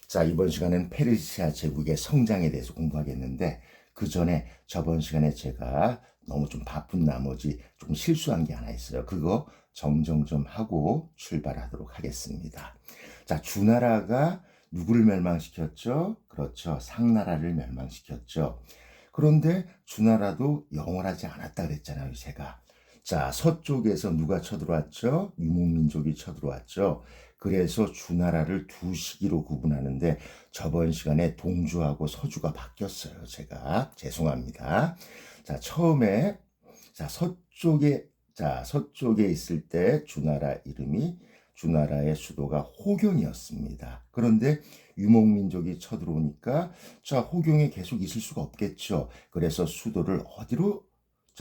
자, 이번 시간은 페르시아 제국의 성장에 대해서 공부하겠는데 그 전에 저번 시간에 제가 너무 좀 바쁜 나머지 좀 실수한 게 하나 있어요. 그거 정정 좀 하고 출발하도록 하겠습니다. 자, 주나라가 누구를 멸망시켰죠? 그렇죠. 상나라를 멸망시켰죠. 그런데 주나라도 영원하지 않았다 그랬잖아요, 제가. 자, 서쪽에서 누가 쳐들어왔죠? 유목민족이 쳐들어왔죠. 그래서 주나라를 두 시기로 구분하는데 저번 시간에 동주하고 서주가 바뀌었어요. 제가 죄송합니다. 자, 처음에 서쪽에 있을 때 주나라의 수도가 호경이었습니다. 그런데 유목민족이 쳐들어오니까 자, 호경에 계속 있을 수가 없겠죠. 그래서 수도를 어디로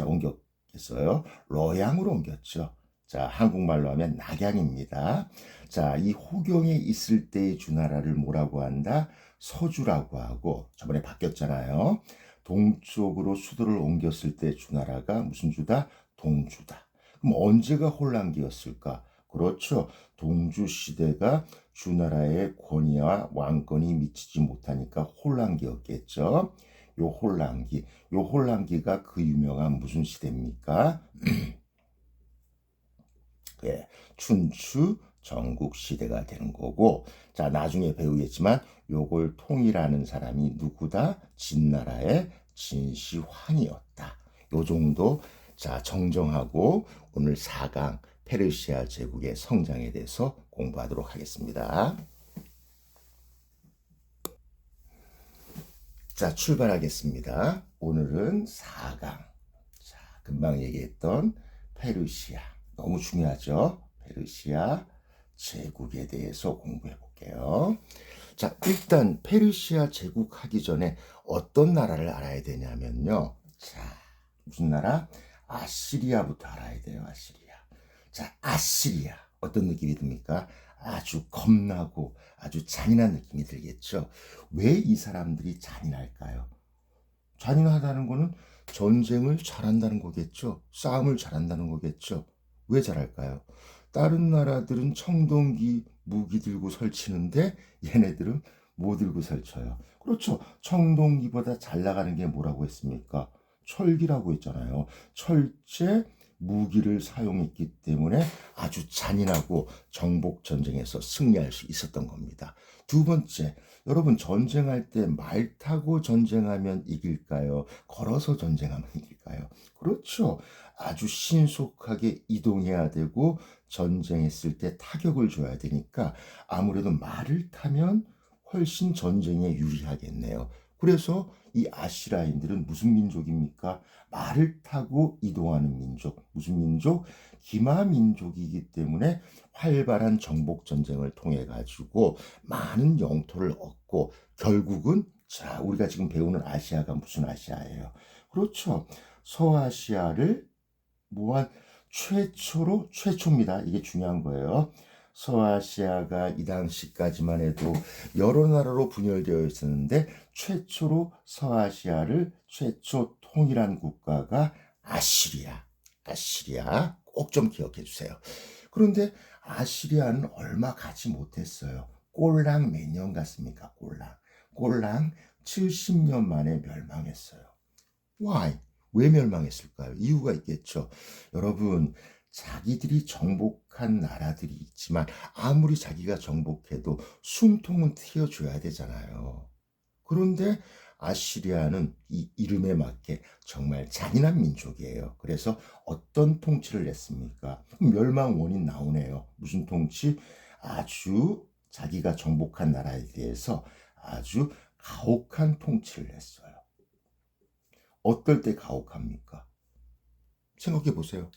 옮겼어요? 로양으로 옮겼죠. 자, 한국말로 하면 낙양입니다. 자, 이 호경에 있을 때의 주나라를 뭐라고 한다? 서주라고 하고, 저번에 바뀌었잖아요. 동쪽으로 수도를 옮겼을 때 주나라가 무슨 주다? 동주다. 그럼 언제가 혼란기였을까? 그렇죠. 동주 시대가 주나라의 권위와 왕권이 미치지 못하니까 혼란기였겠죠. 요 혼란기가 그 유명한 무슨 시대입니까? 예, 춘추 전국 시대가 되는 거고, 자, 나중에 배우겠지만 요걸 통일하는 사람이 누구다? 진나라의 진시황이었다. 요 정도 자 정정하고 오늘 4강 페르시아 제국의 성장에 대해서 공부하도록 하겠습니다. 자, 출발하겠습니다. 오늘은 4강. 자, 금방 얘기했던 페르시아. 너무 중요하죠? 페르시아 제국에 대해서 공부해 볼게요. 자, 일단 페르시아 제국 하기 전에 어떤 나라를 알아야 되냐면요. 자, 무슨 나라? 아시리아부터 알아야 돼요. 아시리아. 자, 아시리아. 어떤 느낌이 듭니까? 아주 겁나고 아주 잔인한 느낌이 들겠죠. 왜 이 사람들이 잔인할까요? 잔인하다는 거는 전쟁을 잘한다는 거겠죠. 싸움을 잘한다는 거겠죠. 왜 잘할까요? 다른 나라들은 청동기 무기 들고 설치는데 얘네들은 뭐 들고 설쳐요? 그렇죠. 청동기보다 잘 나가는 게 뭐라고 했습니까? 철기라고 했잖아요. 철제 무기를 사용했기 때문에 아주 잔인하고 정복 전쟁에서 승리할 수 있었던 겁니다. 두 번째, 여러분 전쟁할 때 말 타고 전쟁하면 이길까요? 걸어서 전쟁하면 이길까요? 그렇죠. 아주 신속하게 이동해야 되고 전쟁했을 때 타격을 줘야 되니까 아무래도 말을 타면 훨씬 전쟁에 유리하겠네요. 그래서 이 아시라인들은 무슨 민족입니까? 말을 타고 이동하는 민족. 무슨 민족? 기마 민족이기 때문에 활발한 정복 전쟁을 통해 가지고 많은 영토를 얻고 결국은 자, 우리가 지금 배우는 아시아가 무슨 아시아예요? 그렇죠. 서아시아를 무한 최초입니다. 이게 중요한 거예요. 서아시아가 이 당시까지만 해도 여러 나라로 분열되어 있었는데 최초로 서아시아를 최초 통일한 국가가 아시리아 꼭 좀 기억해 주세요. 그런데 아시리아는 얼마 가지 못했어요. 꼴랑 몇 년 갔습니까? 꼴랑 70년 만에 멸망했어요. Why? 왜 멸망했을까요? 이유가 있겠죠. 여러분, 자기들이 정복한 나라들이 있지만 아무리 자기가 정복해도 숨통은 트여줘야 되잖아요. 그런데 아시리아는 이 이름에 맞게 정말 잔인한 민족이에요. 그래서 어떤 통치를 냈습니까? 멸망 원인 나오네요. 무슨 통치? 아주 자기가 정복한 나라에 대해서 아주 가혹한 통치를 했어요. 어떨 때 가혹합니까? 생각해 보세요.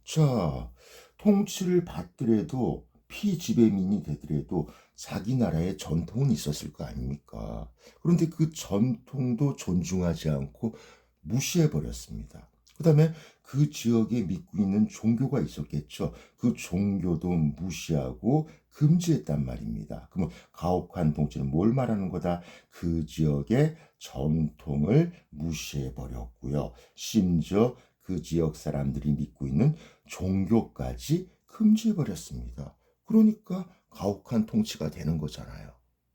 자, 통치를 받더라도 피지배민이 되더라도 자기 나라의 전통은 있었을 거 아닙니까? 그런데 그 전통도 존중하지 않고 무시해 버렸습니다. 그 다음에 그 지역에 믿고 있는 종교가 있었겠죠. 그 종교도 무시하고 금지했단 말입니다. 그러면 가혹한 통치는 뭘 말하는 거다? 그 지역의 전통을 무시해 버렸고요. 심지어 그 지역 사람들이 믿고 있는 종교까지 금지해 버렸습니다. 그러니까 가혹한 통치가 되는 거잖아요.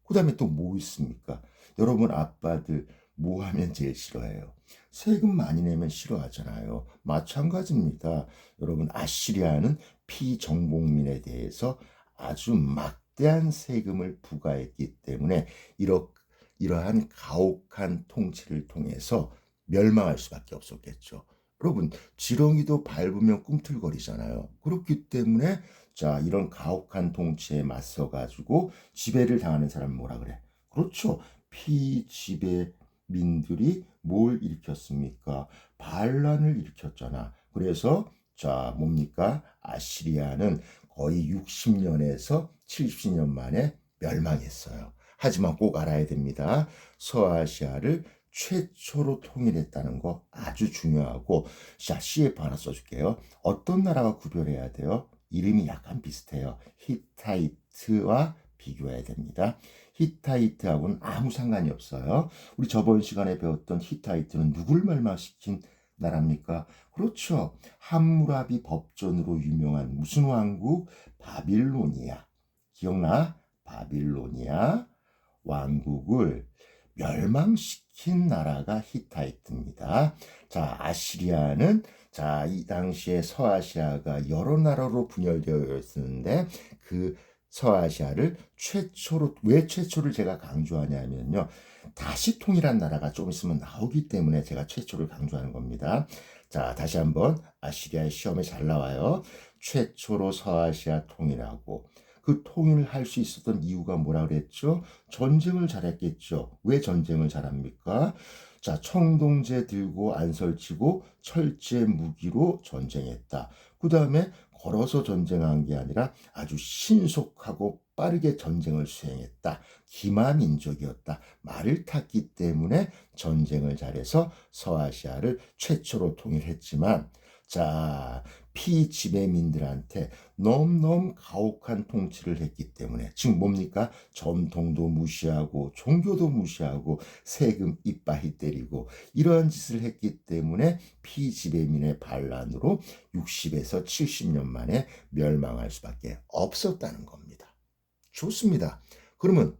그 다음에 또 뭐 있습니까? 여러분 아빠들 뭐 하면 제일 싫어해요? 세금 많이 내면 싫어하잖아요. 마찬가지입니다. 여러분 아시리아는 피정복민에 대해서 아주 막대한 세금을 부과했기 때문에 이러한 가혹한 통치를 통해서 멸망할 수밖에 없었겠죠. 여러분 지렁이도 밟으면 꿈틀거리잖아요. 그렇기 때문에 자 이런 가혹한 통치에 맞서 가지고 지배를 당하는 사람은 뭐라 그래? 그렇죠. 피지배민들이 뭘 일으켰습니까? 반란을 일으켰잖아. 그래서 자 뭡니까? 아시리아는 거의 60년에서 70년 만에 멸망했어요. 하지만 꼭 알아야 됩니다. 서아시아를 최초로 통일했다는 거 아주 중요하고, 자, CF 하나 써줄게요. 어떤 나라가 구별해야 돼요? 이름이 약간 비슷해요. 히타이트와 비교해야 됩니다. 히타이트하고는 아무 상관이 없어요. 우리 저번 시간에 배웠던 히타이트는 누굴 멸망시킨 나라입니까? 그렇죠. 함무라비 법전으로 유명한 무슨 왕국? 바빌로니아. 기억나? 바빌로니아 왕국을 멸망시킨 나라가 히타이트입니다. 자, 아시리아는 자, 이 당시에 서아시아가 여러 나라로 분열되어 있었는데 그 서아시아를 최초로 왜 최초를 제가 강조하냐면요. 다시 통일한 나라가 좀 있으면 나오기 때문에 제가 최초를 강조하는 겁니다. 자, 다시 한번 아시리아의 시험에 잘 나와요. 최초로 서아시아 통일하고 그 통일을 할 수 있었던 이유가 뭐라 그랬죠? 전쟁을 잘했겠죠. 왜 전쟁을 잘합니까? 자, 청동제 들고 안설치고 철제 무기로 전쟁했다. 그 다음에 걸어서 전쟁한 게 아니라 아주 신속하고 빠르게 전쟁을 수행했다. 기마민족이었다. 말을 탔기 때문에 전쟁을 잘해서 서아시아를 최초로 통일했지만 자, 피지배민들한테 너무너무 가혹한 통치를 했기 때문에 즉 뭡니까? 전통도 무시하고 종교도 무시하고 세금 이빠이 때리고 이러한 짓을 했기 때문에 피지배민의 반란으로 60에서 70년 만에 멸망할 수밖에 없었다는 겁니다. 좋습니다. 그러면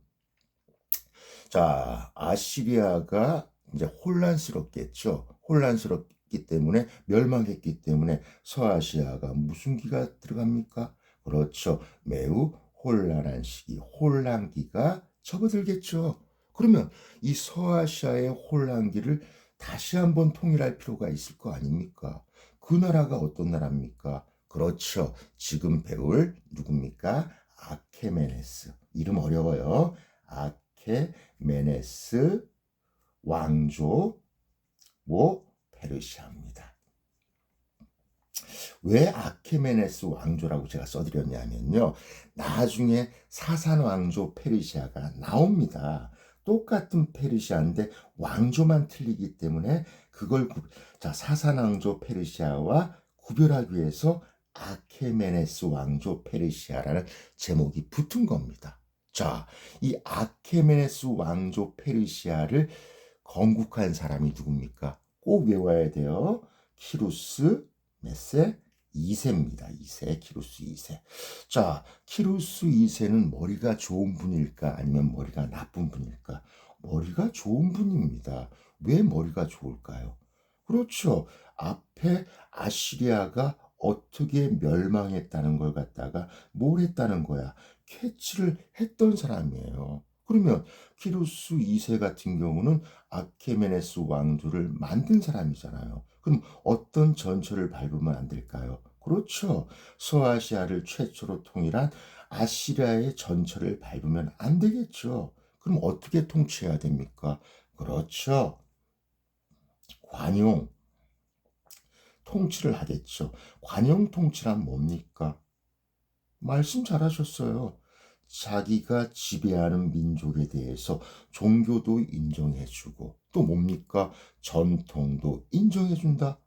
자, 아시리아가 이제 혼란스럽겠죠. 혼란스럽기 때문에 멸망했기 때문에 서아시아가 무슨 기가 들어갑니까? 그렇죠. 매우 혼란한 시기, 혼란기가 접어들겠죠. 그러면 이 서아시아의 혼란기를 다시 한번 통일할 필요가 있을 거 아닙니까? 그 나라가 어떤 나라입니까? 그렇죠. 지금 배울 누굽니까? 아케메네스. 이름 어려워요. 아케메네스 왕조 페르시아입니다. 왜 아케메네스 왕조라고 제가 써드렸냐면요. 나중에 사산 왕조 페르시아가 나옵니다. 똑같은 페르시아인데 왕조만 틀리기 때문에 그걸 자 사산 왕조 페르시아와 구별하기 위해서 아케메네스 왕조 페르시아라는 제목이 붙은 겁니다. 자, 이 아케메네스 왕조 페르시아를 건국한 사람이 누굽니까? 꼭 외워야 돼요. 키루스 몇 세? 2세입니다. 2세, 키루스 2세. 자, 키루스 2세는 머리가 좋은 분일까? 아니면 머리가 나쁜 분일까? 머리가 좋은 분입니다. 왜 머리가 좋을까요? 그렇죠. 앞에 아시리아가 어떻게 멸망했다는 걸 갖다가 뭘 했다는 거야? 캐치를 했던 사람이에요. 그러면 키루스 2세 같은 경우는 아케메네스 왕조를 만든 사람이잖아요. 그럼 어떤 전철을 밟으면 안 될까요? 그렇죠. 서아시아를 최초로 통일한 아시리아의 전철을 밟으면 안 되겠죠. 그럼 어떻게 통치해야 됩니까? 그렇죠. 관용 통치를 하겠죠. 관용 통치란 뭡니까? 말씀 잘하셨어요. 자기가 지배하는 민족에 대해서 종교도 인정해주고 또 뭡니까? 전통도 인정해준다.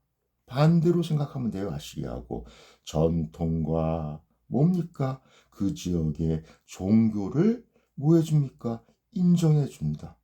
반대로 생각하면 돼요. 아시리아하고 전통과 뭡니까? 그 지역의 종교를 뭐 해줍니까? 인정해준다.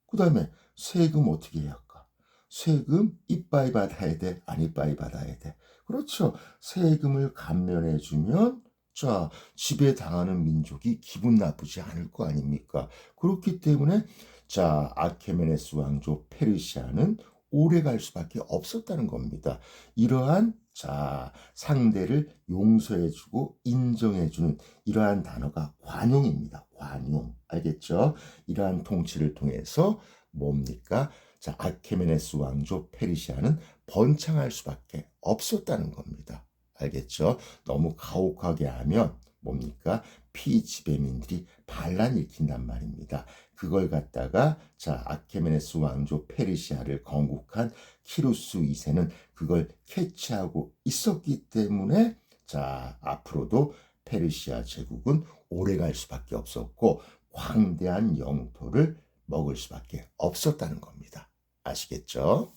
그 다음에 세금 어떻게 해야 할까? 세금 이빠이 받아야 돼? 안 이빠이 받아야 돼? 그렇죠. 세금을 감면해주면 자, 지배당하는 민족이 기분 나쁘지 않을 거 아닙니까? 그렇기 때문에 자, 아케메네스 왕조 페르시아는 오래 갈 수밖에 없었다는 겁니다. 이러한 자, 상대를 용서해주고 인정해주는 이러한 단어가 관용입니다. 관용. 알겠죠? 이러한 통치를 통해서 뭡니까? 자, 아케메네스 왕조 페르시아는 번창할 수밖에 없었다는 겁니다. 알겠죠? 너무 가혹하게 하면 뭡니까? 피지배민들이 반란 일으킨단 말입니다. 그걸 갖다가 자, 아케메네스 왕조 페르시아를 건국한 키루스 2세는 그걸 캐치하고 있었기 때문에 자, 앞으로도 페르시아 제국은 오래 갈 수밖에 없었고 광대한 영토를 먹을 수밖에 없었다는 겁니다. 아시겠죠?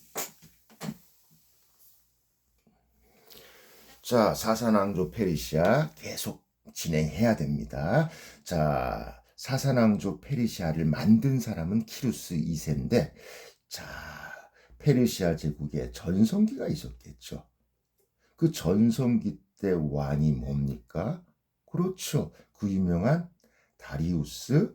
자, 사사왕조 페르시아 계속 진행해야 됩니다. 자, 사사왕조 페르시아를 만든 사람은 키루스 2세인데 자, 페르시아 제국에 전성기가 있었겠죠. 그 전성기 때 왕이 뭡니까? 그렇죠. 그 유명한 다리우스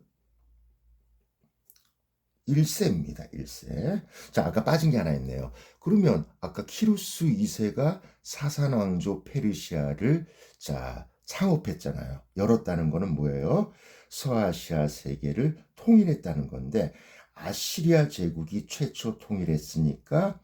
1세입니다. 1세. 자, 아까 빠진 게 하나 있네요. 그러면 아까 키루스 2세가 사산왕조 페르시아를 자, 창업했잖아요. 열었다는 거는 뭐예요? 서아시아 세계를 통일했다는 건데 아시리아 제국이 최초 통일했으니까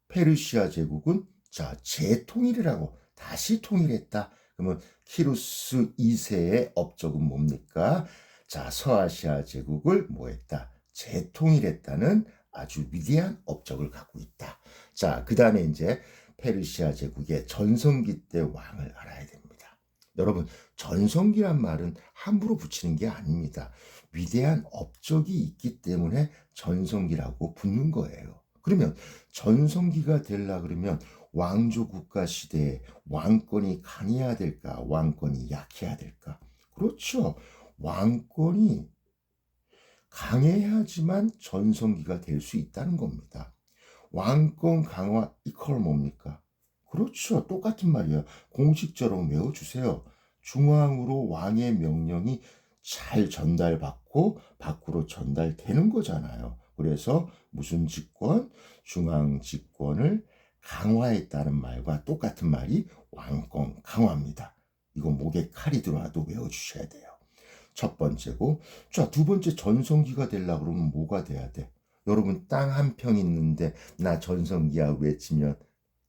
페르시아 제국은 자, 재통일이라고 다시 통일했다. 그러면 키루스 2세의 업적은 뭡니까? 자, 서아시아 제국을 뭐했다? 재통일했다는 아주 위대한 업적을 갖고 있다. 자, 그 다음에 이제 페르시아 제국의 전성기 때 왕을 알아야 됩니다. 여러분, 전성기란 말은 함부로 붙이는 게 아닙니다. 위대한 업적이 있기 때문에 전성기라고 붙는 거예요. 그러면 전성기가 되려 그러면 왕조 국가 시대에 왕권이 강해야 될까? 왕권이 약해야 될까? 그렇죠. 왕권이 강해야지만 전성기가 될 수 있다는 겁니다. 왕권 강화 이퀄 뭡니까? 그렇죠. 똑같은 말이에요. 공식적으로 외워주세요. 중앙으로 왕의 명령이 잘 전달받고 밖으로 전달되는 거잖아요. 그래서 무슨 집권? 중앙 집권을 강화했다는 말과 똑같은 말이 왕권 강화입니다. 이거 목에 칼이 들어와도 외워주셔야 돼요. 첫 번째고, 자, 두 번째 전성기가 되려고 그러면 뭐가 돼야 돼? 여러분 땅 한 평 있는데 나 전성기야 외치면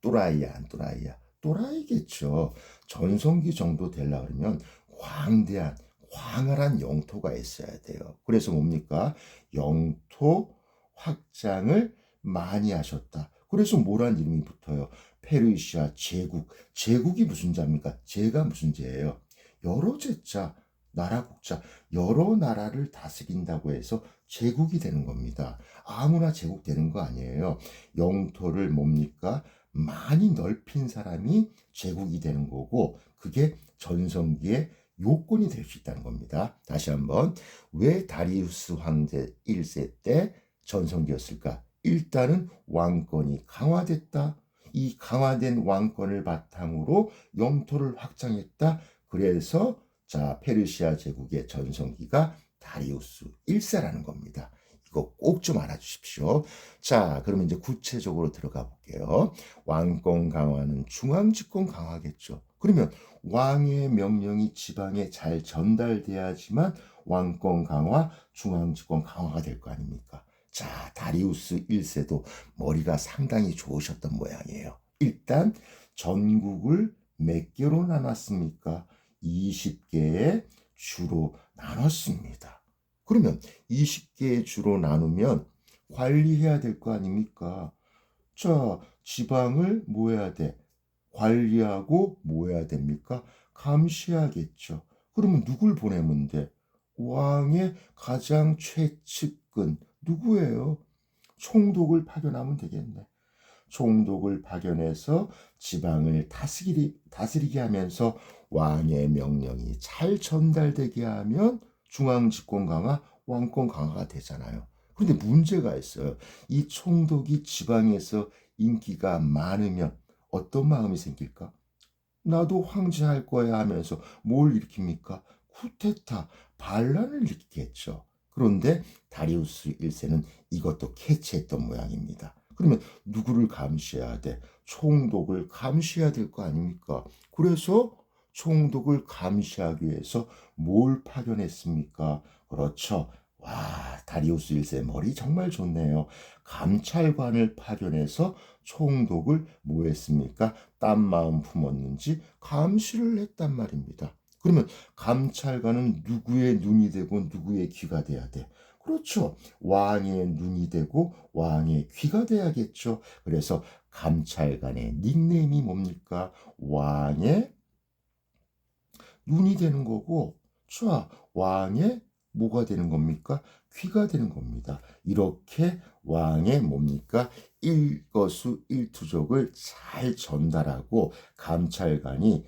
또라이야 안 또라이야? 또라이겠죠. 전성기 정도 되려고 그러면 광대한 광활한 영토가 있어야 돼요. 그래서 뭡니까? 영토 확장을 많이 하셨다. 그래서 뭐란 이름이 붙어요? 페르시아 제국. 제국이 무슨 자입니까? 제가 무슨 제예요? 여러 제자. 나라 국자, 여러 나라를 다스린다고 해서 제국이 되는 겁니다. 아무나 제국 되는 거 아니에요. 영토를 뭡니까? 많이 넓힌 사람이 제국이 되는 거고 그게 전성기의 요건이 될 수 있다는 겁니다. 다시 한번 왜 다리우스 황제 1세 때 전성기였을까? 일단은 왕권이 강화됐다. 이 강화된 왕권을 바탕으로 영토를 확장했다. 그래서 자, 페르시아 제국의 전성기가 다리우스 1세라는 겁니다. 이거 꼭 좀 알아주십시오. 자, 그러면 이제 구체적으로 들어가 볼게요. 왕권 강화는 중앙 집권 강화겠죠. 그러면 왕의 명령이 지방에 잘 전달돼야지만 왕권 강화, 중앙 집권 강화가 될 거 아닙니까? 자, 다리우스 1세도 머리가 상당히 좋으셨던 모양이에요. 일단 전국을 몇 개로 나눴습니까? 20개의 주로 나눴습니다. 그러면 20개의 주로 나누면 관리해야 될 거 아닙니까? 자, 지방을 뭐 해야 돼? 관리하고 뭐 해야 됩니까? 감시해야겠죠. 그러면 누굴 보내면 돼? 왕의 가장 최측근 누구예요? 총독을 파견하면 되겠네. 총독을 파견해서 지방을 다스리게 하면서 왕의 명령이 잘 전달되게 하면 중앙 집권 강화, 왕권 강화가 되잖아요. 그런데 문제가 있어요. 이 총독이 지방에서 인기가 많으면 어떤 마음이 생길까? 나도 황제할 거야 하면서 뭘 일으킵니까? 쿠데타, 반란을 일으키겠죠. 그런데 다리우스 1세는 이것도 캐치했던 모양입니다. 그러면 누구를 감시해야 돼? 총독을 감시해야 될 거 아닙니까? 그래서 총독을 감시하기 위해서 뭘 파견했습니까? 그렇죠. 와, 다리우스 1세 머리 정말 좋네요. 감찰관을 파견해서 총독을 뭐 했습니까? 딴 마음 품었는지 감시를 했단 말입니다. 그러면 감찰관은 누구의 눈이 되고 누구의 귀가 돼야 돼? 그렇죠. 왕의 눈이 되고 왕의 귀가 돼야겠죠. 그래서 감찰관의 닉네임이 뭡니까? 왕의 눈이 되는 거고, 자, 왕의 뭐가 되는 겁니까? 귀가 되는 겁니다. 이렇게 왕의 뭡니까? 일거수일투족을 잘 전달하고 감찰관이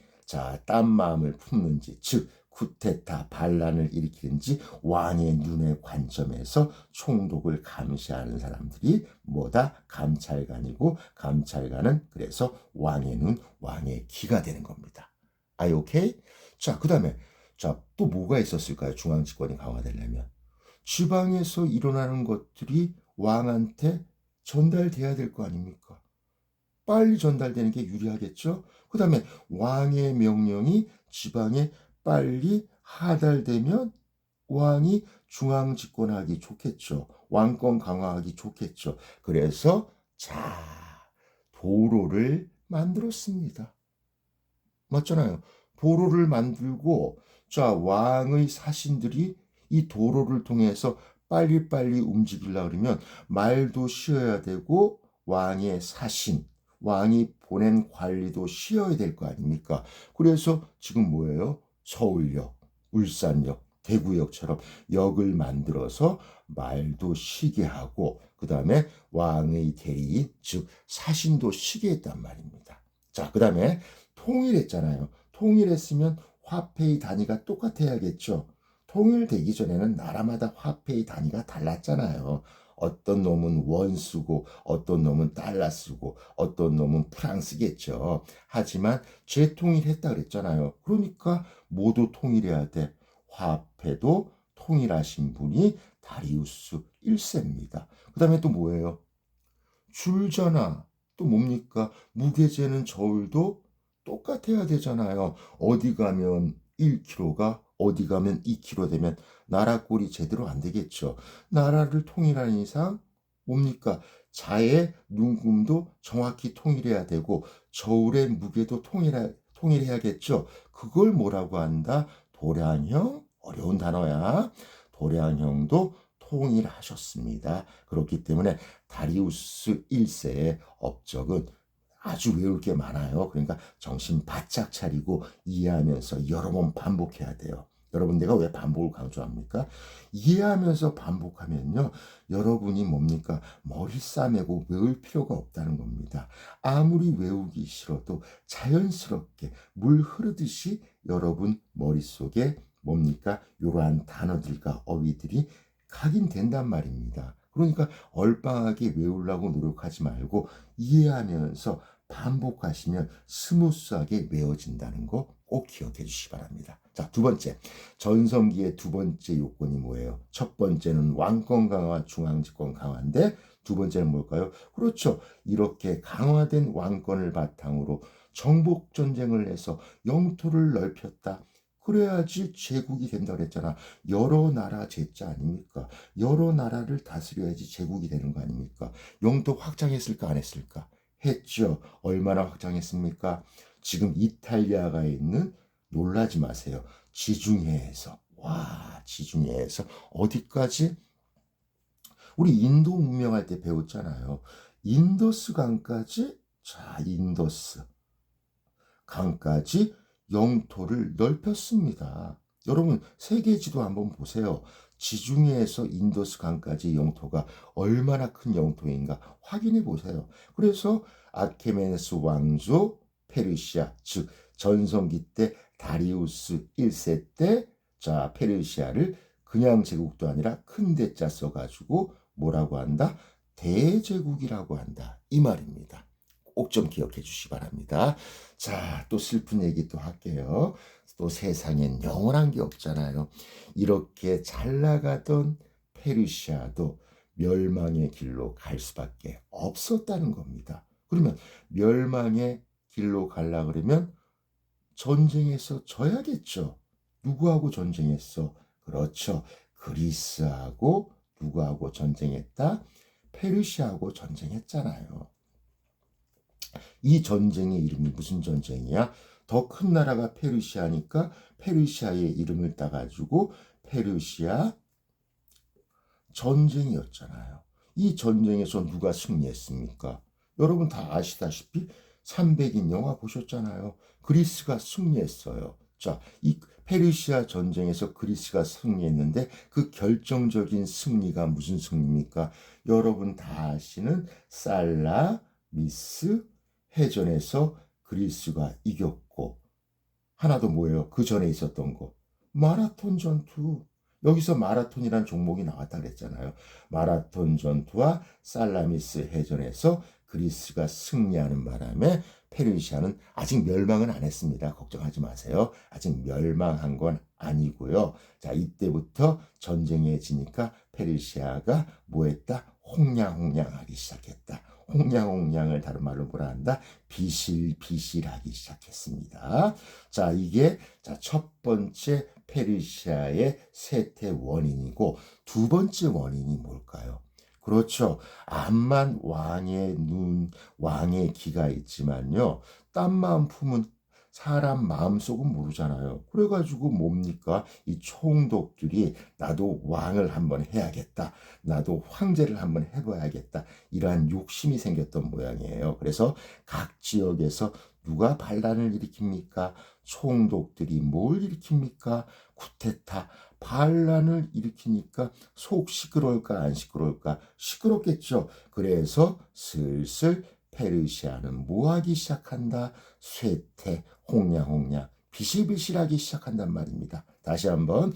딴 마음을 품는지, 즉 쿠데타 반란을 일으키는지 왕의 눈의 관점에서 총독을 감시하는 사람들이 뭐다? 감찰관이고, 감찰관은 그래서 왕의 눈, 왕의 귀가 되는 겁니다. Are you okay? 자, 그 다음에, 또 뭐가 있었을까요? 중앙집권이 강화되려면. 지방에서 일어나는 것들이 왕한테 전달돼야 될 거 아닙니까? 빨리 전달되는 게 유리하겠죠? 그 다음에 왕의 명령이 지방에 빨리 하달되면 왕이 중앙 집권하기 좋겠죠. 왕권 강화하기 좋겠죠. 그래서 도로를 만들었습니다. 맞잖아요. 도로를 만들고 왕의 사신들이 이 도로를 통해서 빨리빨리 움직이려고 그러면 말도 쉬어야 되고 왕의 사신, 왕이 보낸 관리도 쉬어야 될 거 아닙니까? 그래서 지금 뭐예요? 서울역, 울산역, 대구역처럼 역을 만들어서 말도 쉬게 하고 그 다음에 왕의 대리인, 즉 사신도 쉬게 했단 말입니다. 자, 그 다음에 통일했잖아요. 통일했으면 화폐의 단위가 똑같아야겠죠. 통일되기 전에는 나라마다 화폐의 단위가 달랐잖아요. 어떤 놈은 원 쓰고 어떤 놈은 달러 쓰고 어떤 놈은 프랑 쓰겠죠. 하지만 재통일했다 그랬잖아요. 그러니까 모두 통일해야 돼. 화폐도 통일하신 분이 다리우스 1세입니다. 그 다음에 또 뭐예요? 줄잖아. 또 뭡니까? 무게재는 저울도 똑같아야 되잖아요. 어디 가면 1kg가 어디 가면 2kg 되면 나라 꼴이 제대로 안 되겠죠. 나라를 통일하는 이상 뭡니까? 자의 눈금도 정확히 통일해야 되고 저울의 무게도 통일해야겠죠. 그걸 뭐라고 한다? 도량형? 어려운 단어야. 도량형도 통일하셨습니다. 그렇기 때문에 다리우스 1세의 업적은 아주 외울 게 많아요. 그러니까 정신 바짝 차리고 이해하면서 여러 번 반복해야 돼요. 여러분, 내가 왜 반복을 강조합니까? 이해하면서 반복하면요, 여러분이 뭡니까? 머리 싸매고 외울 필요가 없다는 겁니다. 아무리 외우기 싫어도 자연스럽게 물 흐르듯이 여러분 머릿속에 뭡니까? 이러한 단어들과 어휘들이 각인된단 말입니다. 그러니까 얼빵하게 외우려고 노력하지 말고 이해하면서 반복하시면 스무스하게 외워진다는 거 꼭 기억해 주시기 바랍니다. 자, 두 번째. 전성기의 두 번째 요건이 뭐예요? 첫 번째는 왕권 강화, 중앙집권 강화인데 두 번째는 뭘까요? 그렇죠. 이렇게 강화된 왕권을 바탕으로 정복 전쟁을 해서 영토를 넓혔다. 그래야지 제국이 된다 그랬잖아. 여러 나라 제자 아닙니까? 여러 나라를 다스려야지 제국이 되는 거 아닙니까? 영토 확장했을까 안 했을까? 했죠. 얼마나 확장했습니까? 지금 이탈리아가 있는, 놀라지 마세요, 지중해에서, 지중해에서 어디까지? 우리 인도 문명할 때 배웠잖아요. 인더스 강까지, 인더스 강까지 영토를 넓혔습니다. 여러분, 세계 지도 한번 보세요. 지중해에서 인더스 강까지 영토가 얼마나 큰 영토인가 확인해 보세요. 그래서 아케메네스 왕조 페르시아, 즉 전성기 때 다리우스 1세 때 페르시아를 그냥 제국도 아니라 큰 대자 써가지고 뭐라고 한다? 대제국이라고 한다. 이 말입니다. 꼭 좀 기억해 주시기 바랍니다. 자, 또 슬픈 얘기 또 할게요. 또 세상엔 영원한 게 없잖아요. 이렇게 잘 나가던 페르시아도 멸망의 길로 갈 수밖에 없었다는 겁니다. 그러면 멸망의 길로 가려 그러면 전쟁에서 져야겠죠. 누구하고 전쟁했어? 그렇죠. 그리스하고 누구하고 전쟁했다? 페르시아하고 전쟁했잖아요. 이 전쟁의 이름이 무슨 전쟁이야? 더 큰 나라가 페르시아니까 페르시아의 이름을 따가지고 페르시아 전쟁이었잖아요. 이 전쟁에서 누가 승리했습니까? 여러분 다 아시다시피 300인 영화 보셨잖아요. 그리스가 승리했어요. 자, 이 페르시아 전쟁에서 그리스가 승리했는데 그 결정적인 승리가 무슨 승리입니까? 여러분 다 아시는 살라미스 해전에서 그리스가 이겼고, 하나도 뭐예요? 그 전에 있었던 거. 마라톤 전투. 여기서 마라톤이란 종목이 나왔다 그랬잖아요. 마라톤 전투와 살라미스 해전에서 그리스가 승리하는 바람에 페르시아는 아직 멸망은 안 했습니다. 걱정하지 마세요. 아직 멸망한 건 아니고요. 자, 이때부터 전쟁에 지니까 페르시아가 뭐 했다? 홍냥홍냥하기 시작했다. 홍냥홍냥을 다른 말로 뭐라 한다? 비실비실하기 시작했습니다. 자, 이게 첫 번째 페르시아의 쇠퇴 원인이고, 두 번째 원인이 뭘까요? 그렇죠. 암만 왕의 눈, 왕의 귀가 있지만요. 딴 마음 품은 사람 마음속은 모르잖아요. 그래가지고 뭡니까? 이 총독들이 나도 왕을 한번 해야겠다. 나도 황제를 한번 해봐야겠다. 이러한 욕심이 생겼던 모양이에요. 그래서 각 지역에서 누가 반란을 일으킵니까? 총독들이 뭘 일으킵니까? 쿠데타, 반란을 일으키니까 속 시끄러울까 안 시끄러울까? 시끄럽겠죠. 그래서 슬슬 페르시아는 뭐하기 시작한다? 쇠퇴, 홍냥홍냥, 비실비실하기 시작한단 말입니다. 다시 한번.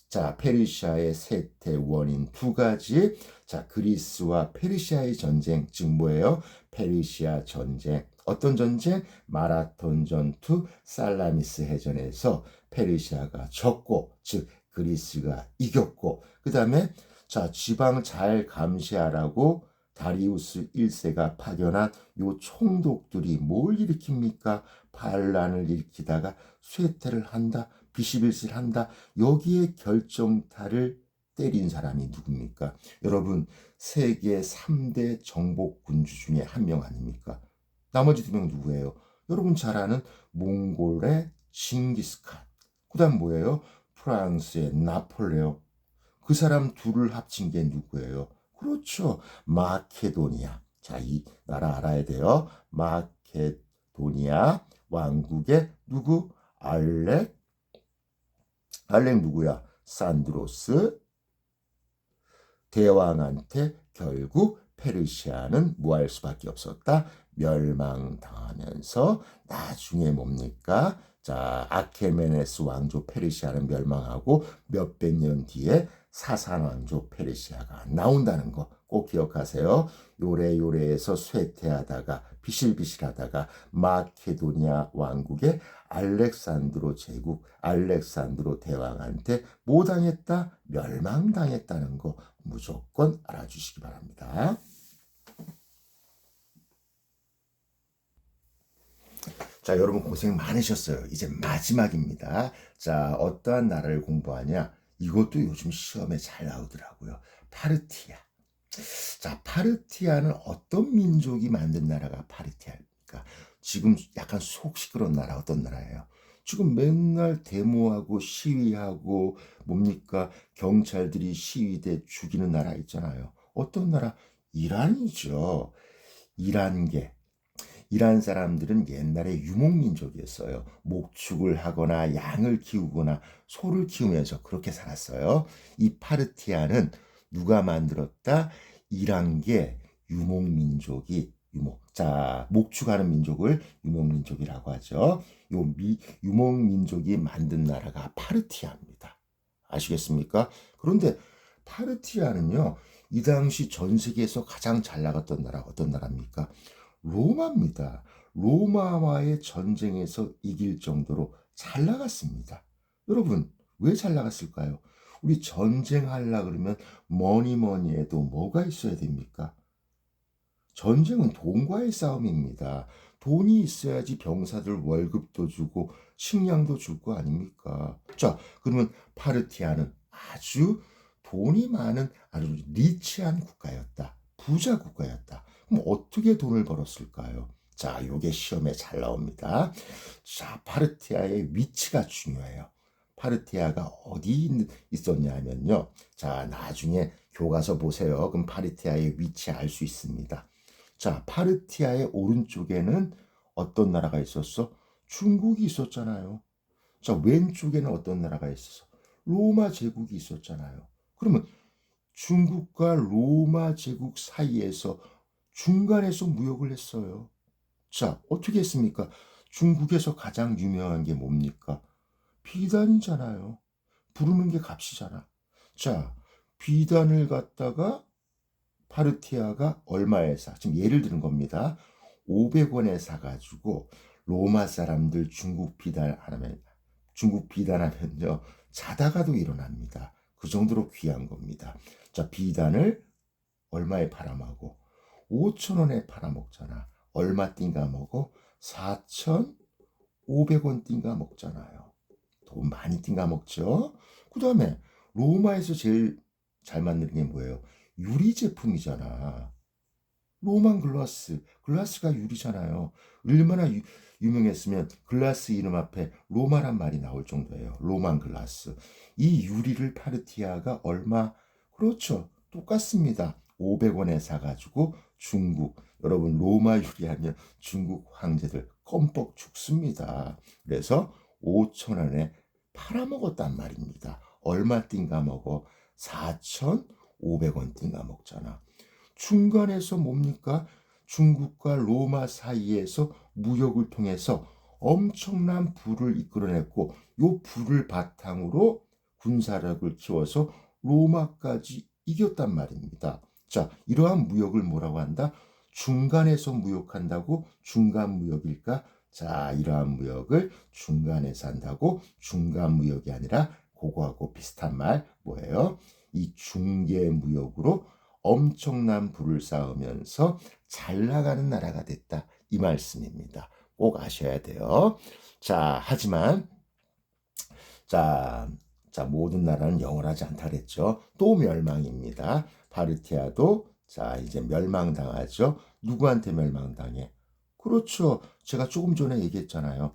자, 페르시아의 쇠퇴 원인 두 가지. 자, 그리스와 페르시아의 전쟁, 즉 뭐예요? 페르시아 전쟁. 어떤 전쟁? 마라톤 전투, 살라미스 해전에서 페르시아가 졌고, 즉 그리스가 이겼고, 그 다음에 자, 지방 잘 감시하라고 다리우스 1세가 파견한 요 총독들이 뭘 일으킵니까? 반란을 일으키다가 쇠퇴를 한다, 비실비실한다. 여기에 결정타를 때린 사람이 누굽니까? 여러분, 세계 3대 정복군주 중에 한 명 아닙니까? 나머지 두 명 누구예요? 여러분 잘 아는 몽골의 징기스칸. 그 다음 뭐예요? 프랑스의 나폴레옹. 그 사람 둘을 합친 게 누구예요? 그렇죠. 마케도니아. 자, 이 나라 알아야 돼요. 마케도니아 왕국의 누구? 알렉 누구야? 산드로스 대왕한테 결국 페르시아는 뭐 할 수밖에 없었다? 멸망당하면서 나중에 뭡니까? 자, 아케메네스 왕조 페르시아는 멸망하고 몇백 년 뒤에 사산 왕조 페르시아가 나온다는 거 꼭 기억하세요. 요래요래에서 쇠퇴하다가 비실비실하다가 마케도니아 왕국의 알렉산드로 제국, 알렉산드로 대왕한테 뭐 당했다? 멸망당했다는 거 무조건 알아주시기 바랍니다. 자, 여러분 고생 많으셨어요. 이제 마지막입니다. 자, 어떠한 나라를 공부하냐? 이것도 요즘 시험에 잘 나오더라고요. 파르티아. 자, 파르티아는 어떤 민족이 만든 나라가 파르티아입니까? 지금 약간 속 시끄러운 나라 어떤 나라예요? 지금 맨날 데모하고 시위하고 뭡니까? 경찰들이 시위대 죽이는 나라 있잖아요. 어떤 나라? 이란이죠. 이란계. 이란 사람들은 옛날에 유목민족이었어요. 목축을 하거나 양을 키우거나 소를 키우면서 그렇게 살았어요. 이 파르티아는 누가 만들었다? 이란계 유목민족이 자, 목축하는 민족을 유목민족이라고 하죠. 유목민족이 만든 나라가 파르티아입니다. 아시겠습니까? 그런데 파르티아는요, 이 당시 전 세계에서 가장 잘 나갔던 나라 어떤 나라입니까? 로마입니다. 로마와의 전쟁에서 이길 정도로 잘 나갔습니다. 여러분, 왜 잘 나갔을까요? 우리 전쟁하려 그러면 뭐니 해도 뭐가 있어야 됩니까? 전쟁은 돈과의 싸움입니다. 돈이 있어야지 병사들 월급도 주고 식량도 줄 거 아닙니까? 자, 그러면 파르티아는 아주 돈이 많은 아주 리치한 국가였다. 부자 국가였다. 그럼 어떻게 돈을 벌었을까요? 자, 요게 시험에 잘 나옵니다. 자, 파르티아의 위치가 중요해요. 파르티아가 어디 있었냐면요. 자, 나중에 교과서 보세요. 그럼 파르티아의 위치 알 수 있습니다. 자, 파르티아의 오른쪽에는 어떤 나라가 있었어? 중국이 있었잖아요. 자, 왼쪽에는 어떤 나라가 있었어? 로마 제국이 있었잖아요. 그러면 중국과 로마 제국 사이에서 중간에서 무역을 했어요. 자, 어떻게 했습니까? 중국에서 가장 유명한 게 뭡니까? 비단이잖아요. 부르는 게 값이잖아. 자, 비단을 갖다가 파르티아가 얼마에 사? 지금 예를 드는 겁니다. 500원에 사가지고 로마 사람들 중국 비단하면요. 자다가도 일어납니다. 그 정도로 귀한 겁니다. 자, 비단을 얼마에 팔아먹어? 5,000원에 팔아먹잖아. 얼마 띵가 먹어? 4,500원 띵가 먹잖아요. 돈 많이 띵가 먹죠. 그 다음에 로마에서 제일 잘 만드는 게 뭐예요? 유리 제품이잖아. 로만 글라스. 글라스가 유리잖아요. 얼마나 유명했으면 글라스 이름 앞에 로마란 말이 나올 정도예요. 로만 글라스. 이 유리를 파르티아가 얼마? 그렇죠. 똑같습니다. 500원에 사가지고 중국. 여러분 로마 유리하면 중국 황제들 껌뻑 죽습니다. 그래서 5,000원에 팔아먹었단 말입니다. 얼마 띵가 먹어? 4,500원 띵가 먹잖아. 중간에서 뭡니까? 중국과 로마 사이에서 무역을 통해서 엄청난 부를 이끌어냈고 요 부를 바탕으로 군사력을 키워서 로마까지 이겼단 말입니다. 자, 이러한 무역을 뭐라고 한다? 중간에서 무역한다고 중간 무역일까? 자, 이러한 무역을 중간에서 한다고 중간 무역이 아니라 그거하고 비슷한 말 뭐예요? 이 중개 무역으로 엄청난 부를 쌓으면서 잘 나가는 나라가 됐다. 이 말씀입니다. 꼭 아셔야 돼요. 자, 하지만 자, 모든 나라는 영원하지 않다 그랬죠. 또 멸망입니다. 파르티아도 자, 이제 멸망당하죠. 누구한테 멸망당해? 그렇죠. 제가 조금 전에 얘기했잖아요.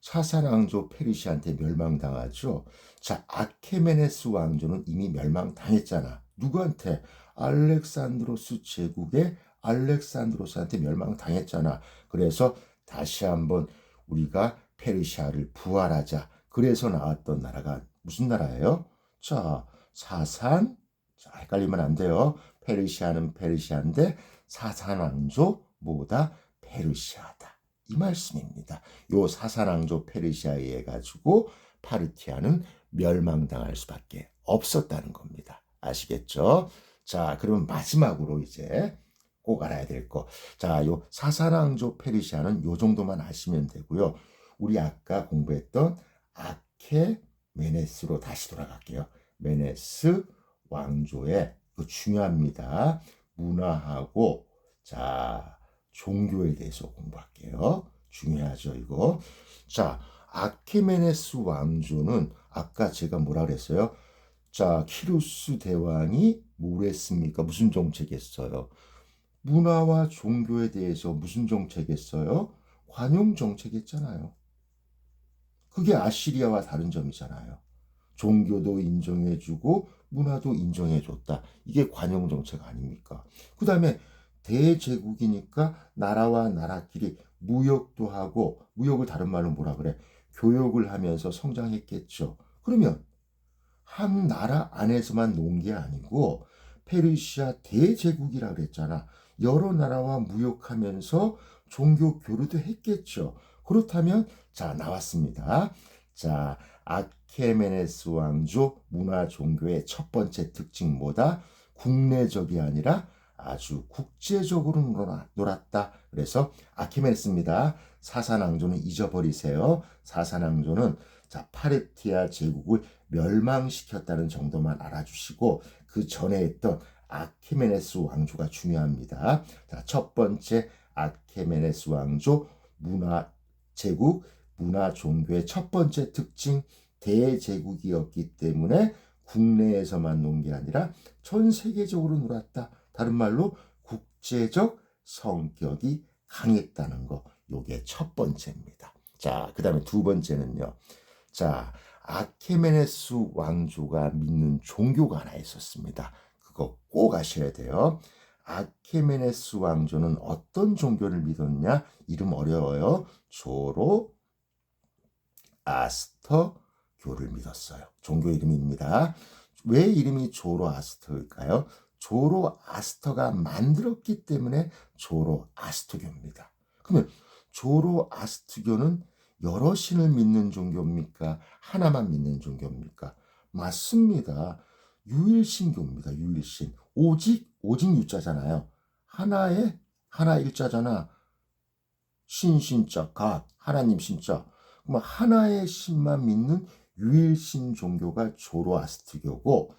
사사왕조 페르시아한테 멸망당하죠. 자, 아케메네스 왕조는 이미 멸망당했잖아. 누구한테? 알렉산드로스 제국의 알렉산드로스한테 멸망당했잖아. 그래서 다시 한번 우리가 페르시아를 부활하자. 그래서 나왔던 나라가 무슨 나라예요? 자, 사산. 자, 헷갈리면 안 돼요. 페르시아는 페르시아인데 사산왕조 뭐다? 페르시아다. 이 말씀입니다. 요 사산왕조 페르시아에 의해 가지고 파르티아는 멸망당할 수밖에 없었다는 겁니다. 아시겠죠? 자, 그러면 마지막으로 이제 꼭 알아야 될 거. 자, 요 사산왕조 페르시아는 요 정도만 아시면 되고요. 우리 아까 공부했던 아케메네스로 다시 돌아갈게요. 메네스 왕조의 그 중요합니다. 문화하고 자, 종교에 대해서 공부할게요. 중요하죠, 이거. 자, 아케메네스 왕조는 아까 제가 뭐라 그랬어요? 자, 키루스 대왕이 뭘 했습니까? 무슨 정책했어요? 문화와 종교에 대해서 무슨 정책했어요? 관용 정책했잖아요. 그게 아시리아와 다른 점이잖아요. 종교도 인정해주고 문화도 인정해줬다. 이게 관용 정책 아닙니까? 그 다음에 대제국이니까 나라와 나라끼리 무역도 하고 무역을 다른 말로 뭐라 그래? 교역을 하면서 성장했겠죠. 그러면 한 나라 안에서만 논 게 아니고 페르시아 대제국이라 그랬잖아. 여러 나라와 무역하면서 종교 교류도 했겠죠. 그렇다면 자 나왔습니다. 자 아케메네스 왕조 문화 종교의 첫 번째 특징 뭐다? 국내적이 아니라 아주 국제적으로 놀았다. 그래서 아키메네스입니다. 사산왕조는 잊어버리세요. 사산왕조는 자, 파르티아 제국을 멸망시켰다는 정도만 알아주시고 그 전에 했던 아케메네스 왕조가 중요합니다. 자, 첫 번째 아케메네스 왕조 제국, 문화 종교의 첫 번째 특징 대제국이었기 때문에 국내에서만 논 게 아니라 전 세계적으로 놀았다. 다른 말로 국제적 성격이 강했다는 거. 요게 첫 번째입니다. 자, 그 다음에 두 번째는요. 자, 아케메네스 왕조가 믿는 종교가 하나 있었습니다. 그거 꼭 아셔야 돼요. 아케메네스 왕조는 어떤 종교를 믿었냐? 이름 어려워요. 조로아스터교를 믿었어요. 종교 이름입니다. 왜 이름이 조로아스터일까요? 조로아스터가 만들었기 때문에 조로아스터교입니다. 그러면 조로아스터교는 여러 신을 믿는 종교입니까? 하나만 믿는 종교입니까? 맞습니다. 유일신교입니다. 유일신. 오직 유자잖아요. 하나 일자잖아. 신자, 갓, 하나님 신자. 그럼 하나의 신만 믿는 유일신 종교가 조로아스트교고,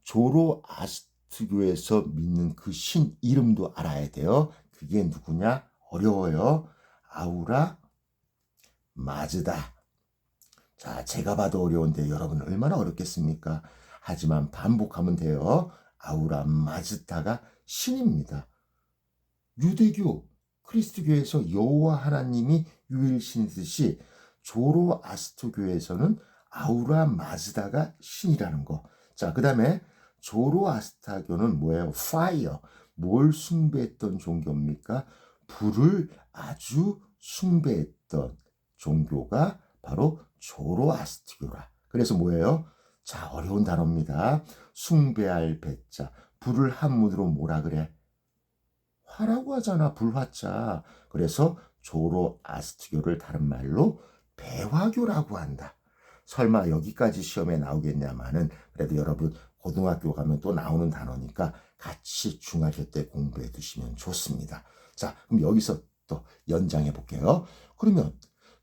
조로아스트교에서 믿는 그 신 이름도 알아야 돼요. 그게 누구냐? 어려워요. 아우라 마즈다. 자, 제가 봐도 어려운데 여러분 얼마나 어렵겠습니까? 하지만 반복하면 돼요. 아우라 마즈다가 신입니다. 유대교, 크리스트교에서 여호와 하나님이 유일신이듯이 조로아스터교에서는 아우라 마즈다가 신이라는 거. 자, 그 다음에 조로아스터교는 뭐예요? 파이어. 뭘 숭배했던 종교입니까? 불을 아주 숭배했던 종교가 바로 조로아스터교라. 그래서 뭐예요? 자, 어려운 단어입니다. 숭배할 배자. 불을 한문으로 뭐라 그래? 화라고 하잖아. 불화자. 그래서 조로아스터교를 다른 말로 배화교라고 한다. 설마 여기까지 시험에 나오겠냐마는 그래도 여러분 고등학교 가면 또 나오는 단어니까 같이 중학교 때 공부해 두시면 좋습니다. 자, 그럼 여기서 또 연장해 볼게요. 그러면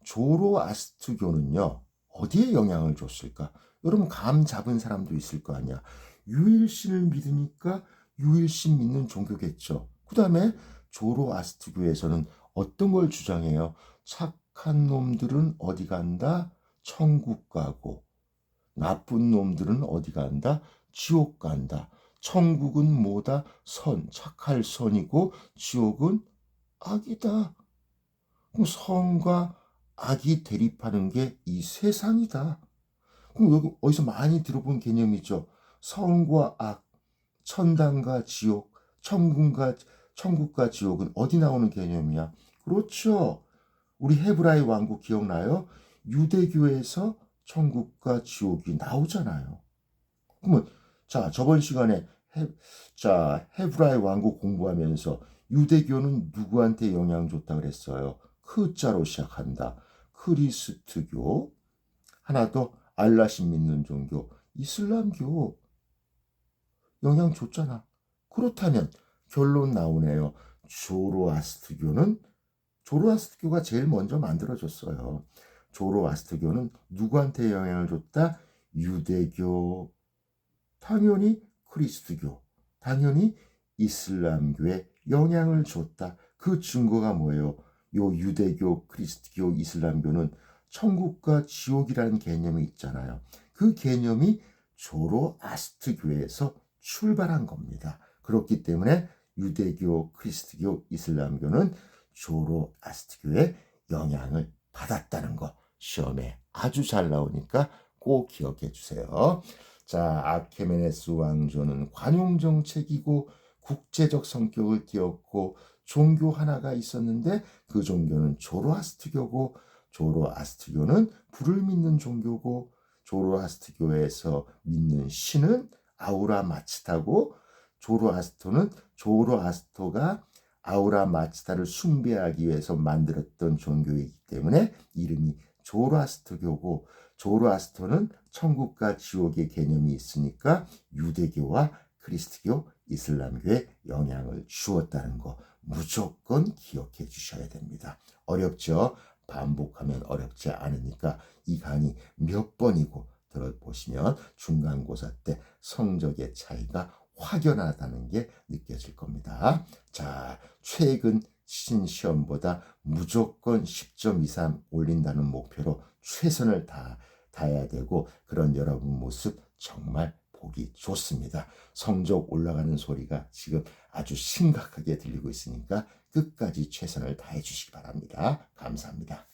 조로아스터교는요, 어디에 영향을 줬을까? 여러분 감 잡은 사람도 있을 거 아니야. 유일신을 믿으니까 유일신 믿는 종교겠죠. 그 다음에 조로아스터교에서는 어떤 걸 주장해요? 착한 놈들은 어디 간다? 천국 가고 나쁜 놈들은 어디 간다? 지옥 간다. 천국은 뭐다? 착할 선이고 지옥은 악이다. 그럼 선과 악이 대립하는 게 이 세상이다. 그럼 여기 어디서 많이 들어본 개념이죠. 선과 악, 천당과 지옥, 천국과 지옥은 어디 나오는 개념이야? 그렇죠. 우리 헤브라이 왕국 기억나요? 유대교에서 천국과 지옥이 나오잖아요. 그러면 자, 저번 시간에 헤브라이 왕국 공부하면서 유대교는 누구한테 영향 줬다 그랬어요? 크자로 시작한다. 크리스트교. 하나 더 알라신 믿는 종교. 이슬람교. 영향 줬잖아. 그렇다면 결론 나오네요. 조로아스터교가 제일 먼저 만들어졌어요. 조로아스터교는 누구한테 영향을 줬다? 유대교, 당연히 그리스도교, 당연히 이슬람교에 영향을 줬다. 그 증거가 뭐예요? 요 유대교, 그리스도교, 이슬람교는 천국과 지옥이라는 개념이 있잖아요. 그 개념이 조로아스터교에서 출발한 겁니다. 그렇기 때문에 유대교, 그리스도교, 이슬람교는 조로아스터교의 영향을 받았다는 거 시험에 아주 잘 나오니까 꼭 기억해 주세요. 자, 아케메네스 왕조는 관용 정책이고 국제적 성격을 띄었고 종교 하나가 있었는데 그 종교는 조로아스터교고 조로아스터교는 불을 믿는 종교고 조로아스터교에서 믿는 신은 아우라 마츠다고 조로아스터가 아우라 마츠다를 숭배하기 위해서 만들었던 종교이기 때문에 이름이 조로아스터교고 조로아스터는 천국과 지옥의 개념이 있으니까 유대교와 그리스도교, 이슬람교에 영향을 주었다는 거 무조건 기억해 주셔야 됩니다. 어렵죠? 반복하면 어렵지 않으니까 이 강의 몇 번이고 들어보시면 중간고사 때 성적의 차이가 확연하다는 게 느껴질 겁니다. 자, 최근 시험보다 무조건 10점 이상 올린다는 목표로 최선을 다해야 되고 그런 여러분 모습 정말 보기 좋습니다. 성적 올라가는 소리가 지금 아주 심각하게 들리고 있으니까 끝까지 최선을 다해 주시기 바랍니다. 감사합니다.